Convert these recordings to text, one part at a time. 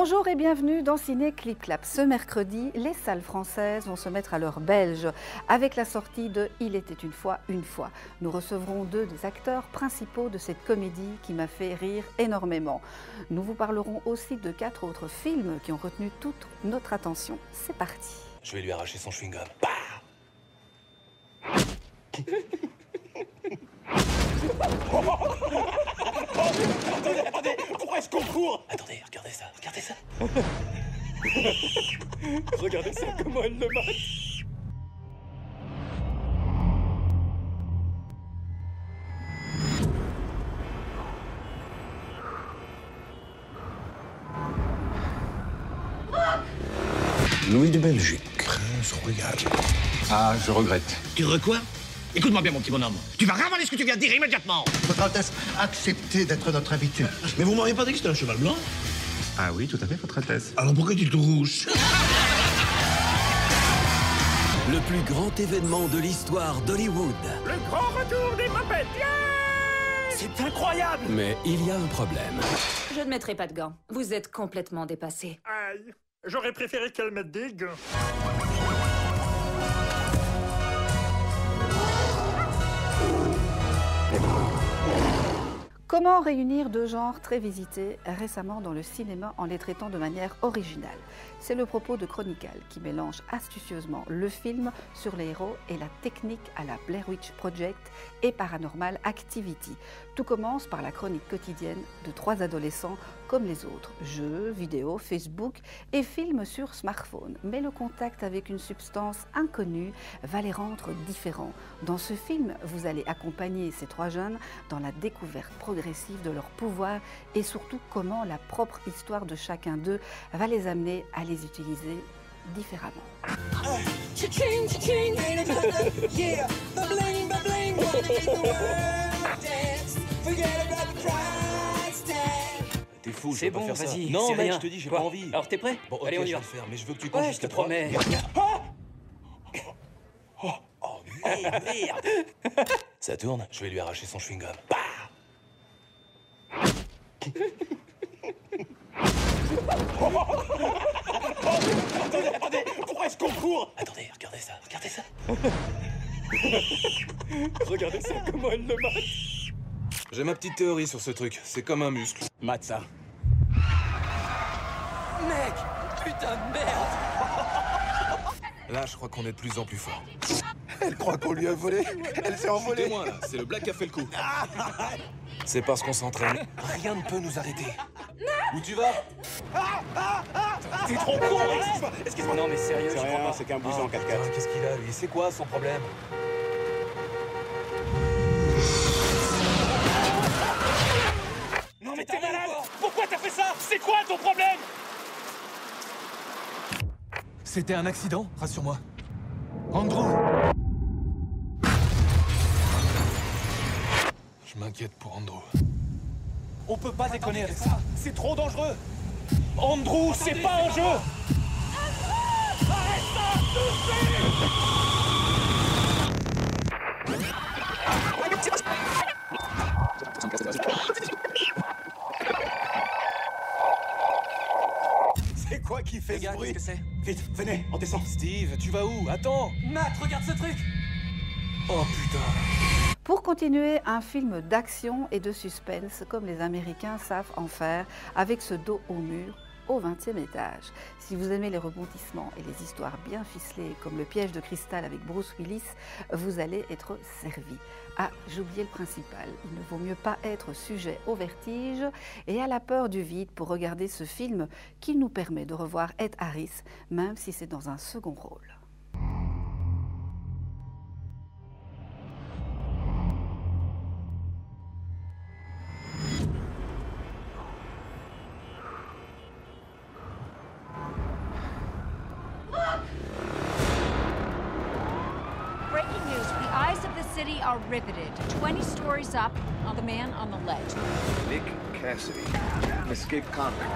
Bonjour et bienvenue dans Ciné Clip Clap. Ce mercredi, les salles françaises vont se mettre à l'heure belge avec la sortie de Il était une fois, une fois. Nous recevrons deux des acteurs principaux de cette comédie qui m'a fait rire énormément. Nous vous parlerons aussi de 4 autres films qui ont retenu toute notre attention. C'est parti. Je vais lui arracher son chewing-gum. Bah attendez, pourquoi est-ce qu'on court? Attendez, regardez ça. Regardez ça, comment elle le mate. Louis de Belgique, prince royal. Ah, je regrette. Tu quoi? Écoute-moi bien, mon petit bonhomme. Tu vas ravaler ce que tu viens de dire immédiatement. Votre Altesse, acceptez d'être notre invité. Mais vous m'auriez pas dit que c'était un cheval blanc? Ah oui, tout à fait, votre Altesse. Alors pourquoi tu te rouges? Le plus grand événement de l'histoire d'Hollywood. Le grand retour des Muppets. C'est incroyable! Mais il y a un problème. Je ne mettrai pas de gants. Vous êtes complètement dépassé. Aïe, j'aurais préféré qu'elle mette des gants. Comment réunir deux genres très visités récemment dans le cinéma en les traitant de manière originale? C'est le propos de Chronicle qui mélange astucieusement le film sur les héros et la technique à la Blair Witch Project et Paranormal Activity. Tout commence par la chronique quotidienne de 3 adolescents comme les autres. Jeux, vidéos, Facebook et films sur smartphone. Mais le contact avec une substance inconnue va les rendre différents. Dans ce film, vous allez accompagner ces 3 jeunes dans la découverte progressive de leur pouvoir et surtout comment la propre histoire de chacun d'eux va les amener à les utiliser différemment. T'es fou, C'est je peux bon, pas faire ça. vas-y. Non, c'est mec, rien. je te dis, j'ai Quoi pas envie. Alors t'es prêt? Bon, ok, Allez, on y je va. vais le faire, mais je veux que tu comptes Ouais, je jusqu'à te 3. promets. Oh, merde. Ça tourne, je vais lui arracher son chewing-gum. Bah attendez, pourquoi est-ce qu'on court? Attendez, regardez ça. Regardez ça, comment elle le mate. J'ai ma petite théorie sur ce truc, c'est comme un muscle. Mate ça. Mec! Putain de merde! Là, je crois qu'on est de plus en plus fort. Elle croit qu'on lui a volé. Elle s'est envolée. Témoin, là, c'est le black qui a fait le coup. C'est parce qu'on s'entraîne. Rien ne peut nous arrêter. Où tu vas? T'es trop con! Excuse-moi. Non mais sérieux, je crois pas. c'est qu'un blouson 4x4. Putain, qu'est-ce qu'il a, lui? C'est quoi son problème? Non mais t'es malade! Pourquoi t'as fait ça? C'est quoi ton problème? C'était un accident, rassure-moi. Andrew! Je m'inquiète pour Andrew. On peut pas déconner avec ça. C'est trop dangereux. Andrew, c'est pas un jeu. Arrête ça tout de suite! C'est quoi qui fait Les gars, ce bruit? qu'est-ce que c'est? Vite, venez, on descend. Steve, tu vas où? Attends! Nat, regarde ce truc! Oh putain! Pour continuer, un film d'action et de suspense comme les Américains savent en faire avec ce dos au mur au 20e étage. Si vous aimez les rebondissements et les histoires bien ficelées comme Le piège de cristal avec Bruce Willis, vous allez être servi. Ah, j'ai oublié le principal, il ne vaut mieux pas être sujet au vertige et à la peur du vide pour regarder ce film qui nous permet de revoir Ed Harris, même si c'est dans un second rôle. Breaking news, the eyes of the city are riveted. 20 stories up on the man on the ledge. Nick Cassidy, escaped convict.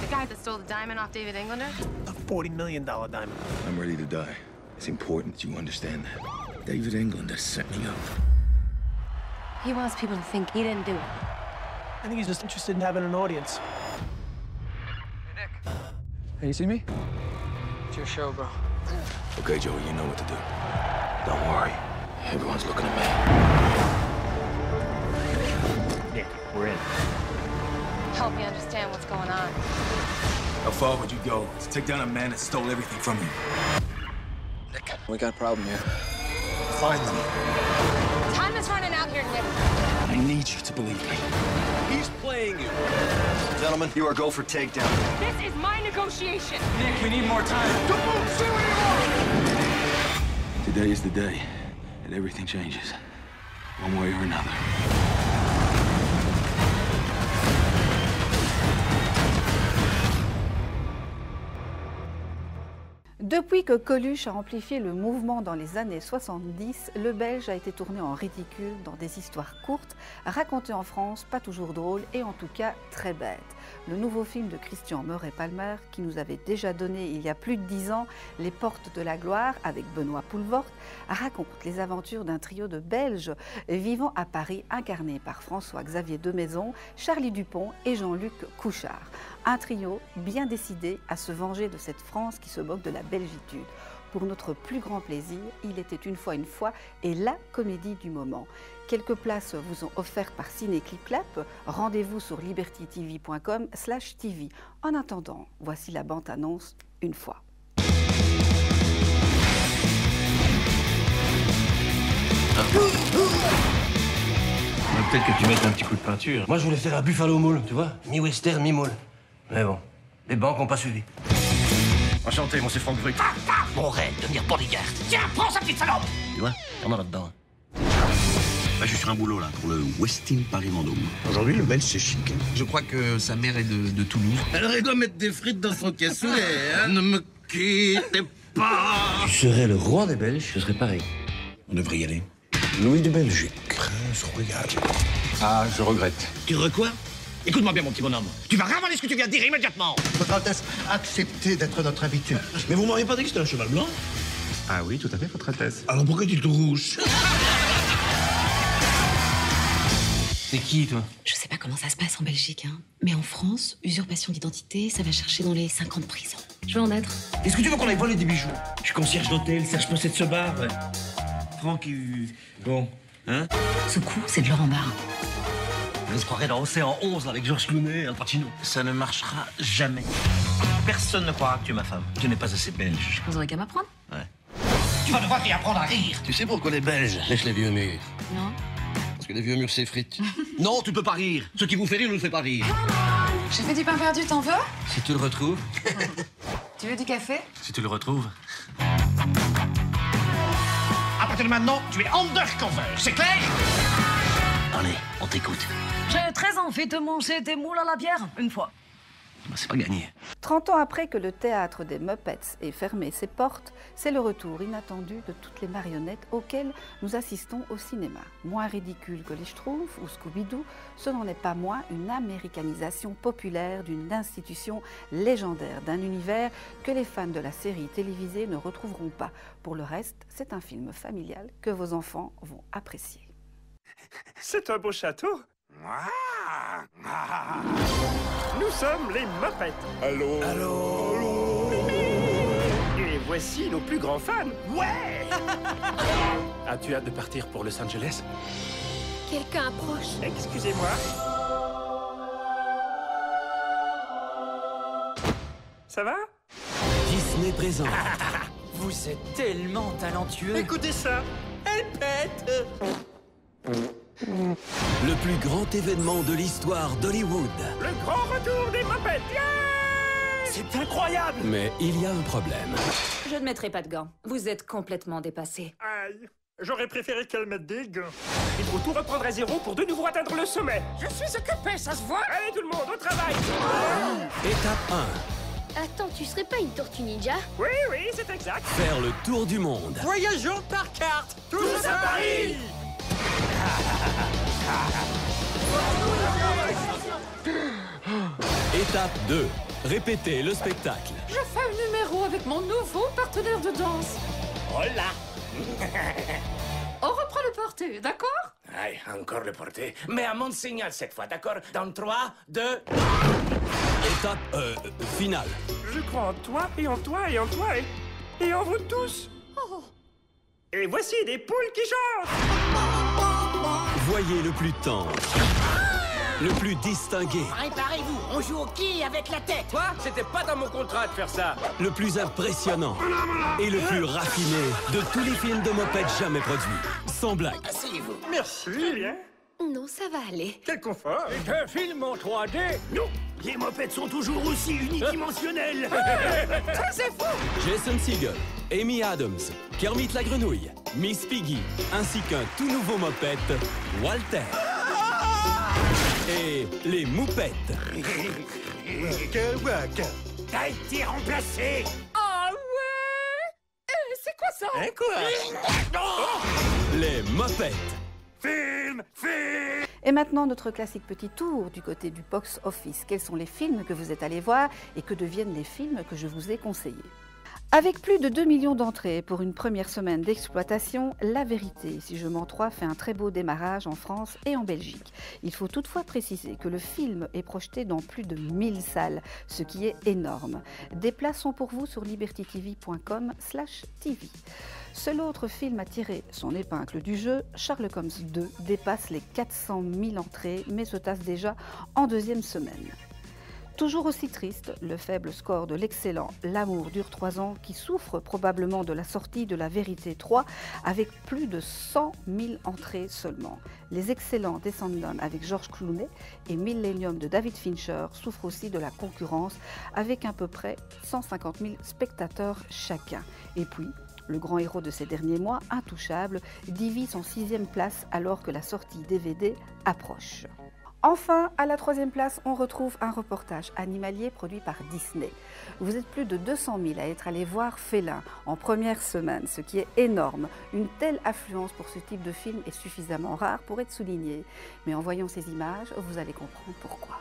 The guy that stole the diamond off David Englander? A $40 million diamond. I'm ready to die. It's important that you understand that. David Englander set me up. He wants people to think he didn't do it. I think he's just interested in having an audience. Hey, you see me? It's your show, bro. Okay, Joey, you know what to do. Don't worry. Everyone's looking at me. Nick, we're in. Help me understand what's going on. How far would you go to take down a man that stole everything from you? Nick, we got a problem here. Find them. Time is running out here, Nick. I need you to believe me. He's playing you. Gentlemen, you are go for takedown. This is my negotiation. Nick, we need more time. Come on, see what you want! Today is the day that everything changes. One way or another. Depuis que Coluche a amplifié le mouvement dans les années 70, le Belge a été tourné en ridicule dans des histoires courtes, racontées en France, pas toujours drôles et en tout cas très bêtes. Le nouveau film de Christian Meuret-Palmer, qui nous avait déjà donné il y a plus de 10 ans Les Portes de la Gloire avec Benoît Poelvoort, raconte les aventures d'un trio de Belges vivant à Paris, incarnés par François-Xavier Demaison, Charlie Dupont et Jean-Luc Couchard. Un trio bien décidé à se venger de cette France qui se moque de la belgitude. Pour notre plus grand plaisir, Il était une fois et la comédie du moment. Quelques places vous sont offertes par Ciné Clip Clap. Rendez-vous sur libertytv.com/tv. En attendant, voici la bande-annonce une fois. Peut-être que tu mettes un petit coup de peinture. Moi, je voulais faire un Buffalo moule, tu vois, mi-western, mi-moule. Mais bon, les banques n'ont pas suivi. Enchanté, moi c'est Franck Bruck. Mon rêve, devenir bodyguard. Tiens, prends sa petite salope. Tu vois, y'en a là-dedans. Là, je suis sur un boulot, là, pour le Westin Paris-Vendôme. Aujourd'hui, le Belge, c'est chic. Je crois que sa mère est de Toulouse. Elle doit mettre des frites dans son cassoulet, hein. Ne me quittez pas. Tu serais le roi des Belges, ce serait pareil. On devrait y aller. Louis de Belgique. Prince royal. Ah, je regrette. Tu quoi? Écoute-moi bien, mon petit bonhomme. Tu vas ravaler ce que tu viens de dire immédiatement. Votre Altesse, acceptez d'être notre invité. Mais vous m'auriez pas dit que c'était un cheval blanc? Ah oui, tout à fait, votre Altesse. Alors pourquoi tu es tout rouge? T'es qui, toi? Je sais pas comment ça se passe en Belgique, hein. Mais en France, usurpation d'identité, ça va chercher dans les 5 ans de prison. Je vais en être. Est-ce que tu veux qu'on aille voler des bijoux? Je suis concierge d'hôtel, Serge-Possède ce bar. Franck, bon, hein? Ce coup, c'est de Laurent Barra. On se croirait dans Océan 11 avec Georges Clooney et Al Pacino. Ça ne marchera jamais. Personne ne croira que tu es ma femme. Tu n'es pas assez belge. Vous aurez qu'à m'apprendre. Ouais. Tu vas devoir t'y apprendre à rire. Tu sais pourquoi les Belges lèchent les vieux murs? Non. Parce que les vieux murs s'effritent. Non, tu peux pas rire. Ce qui vous fait rire ne nous fait pas rire. J'ai fait du pain perdu, t'en veux? Si tu le retrouves. Tu veux du café? Si tu le retrouves. À partir de maintenant, tu es undercover, c'est clair? Allez, on t'écoute. J'ai 13 ans, fait te manger tes moules à la bière, une fois. Bah, c'est pas gagné. 30 ans après que le théâtre des Muppets ait fermé ses portes, c'est le retour inattendu de toutes les marionnettes auxquelles nous assistons au cinéma. Moins ridicule que les Schtroumpfs ou Scooby-Doo, ce n'en est pas moins une américanisation populaire d'une institution légendaire, d'un univers que les fans de la série télévisée ne retrouveront pas. Pour le reste, c'est un film familial que vos enfants vont apprécier. C'est un beau château. Nous sommes les Muppets. Allô? Allô? Et voici nos plus grands fans. Ouais! As-tu hâte de partir pour Los Angeles? Quelqu'un approche. Excusez-moi. Ça va? Disney présente. Vous êtes tellement talentueux. Écoutez ça. Elle pète. Le plus grand événement de l'histoire d'Hollywood. Le grand retour des Muppets. Yeah! C'est incroyable. Mais il y a un problème. Je ne mettrai pas de gants. Vous êtes complètement dépassé. Aïe. J'aurais préféré qu'elle mette des gants. Il faut tout reprendre à zéro pour de nouveau atteindre le sommet. Je suis occupé, ça se voit. Allez tout le monde, au travail. Étape 1. Attends, tu serais pas une tortue ninja? Oui, oui, c'est exact. Faire le tour du monde. Voyageons par carte. Tous à Paris. Étape 2. Répéter le spectacle. Je fais un numéro avec mon nouveau partenaire de danse. Oh là. On reprend le porté, d'accord? Aïe, encore le porté. Mais à mon signal cette fois, d'accord? Dans 3, 2... Étape finale. Je crois en toi, et en toi, et en toi, et en vous tous. Oh. Et voici des poules qui chantent. Voyez le plus tendre, le plus distingué. Préparez-vous, on joue au qui avec la tête. Toi, c'était pas dans mon contrat de faire ça. Le plus impressionnant et le plus raffiné de tous les films de mopettes jamais produits. Sans blague. Asseyez-vous. Merci. Bien. Non, ça va aller. Quel confort. C'est un film en 3D. Non, les mopettes sont toujours aussi unidimensionnelles. C'est fou. Jason Segel, Amy Adams, Kermit la Grenouille, Miss Piggy, ainsi qu'un tout nouveau mopette, Walter. Et les Moupettes. T'as été remplacé. Ah ouais. C'est quoi ça? Les Mopettes. Film. Et maintenant, notre classique petit tour du côté du box-office. Quels sont les films que vous êtes allés voir et que deviennent les films que je vous ai conseillés? Avec plus de 2 millions d'entrées pour une première semaine d'exploitation, La Vérité, si je m'en trompe, fait un très beau démarrage en France et en Belgique. Il faut toutefois préciser que le film est projeté dans plus de 1000 salles, ce qui est énorme. Des places sont pour vous sur libertytv.com/tv. Seul autre film à tirer son épingle du jeu, Sherlock Holmes 2 dépasse les 400 000 entrées, mais se tasse déjà en deuxième semaine. Toujours aussi triste, le faible score de l'excellent L'amour dure 3 ans qui souffre probablement de la sortie de La Vérité 3 avec plus de 100 000 entrées seulement. Les excellents Descendants avec George Clooney et Millennium de David Fincher souffrent aussi de la concurrence avec à peu près 150 000 spectateurs chacun. Et puis, le grand héros de ces derniers mois, Intouchable, divise en 6e place alors que la sortie DVD approche. Enfin, à la 3e place, on retrouve un reportage animalier produit par Disney. Vous êtes plus de 200 000 à être allés voir Félin en première semaine, ce qui est énorme. Une telle affluence pour ce type de film est suffisamment rare pour être soulignée. Mais en voyant ces images, vous allez comprendre pourquoi.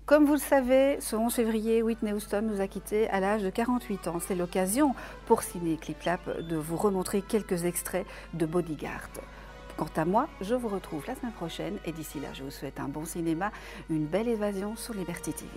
Comme vous le savez, ce 11 février, Whitney Houston nous a quittés à l'âge de 48 ans. C'est l'occasion pour Ciné Clip Clap de vous remontrer quelques extraits de Bodyguard. Quant à moi, je vous retrouve la semaine prochaine et d'ici là, je vous souhaite un bon cinéma, une belle évasion sur Liberty TV.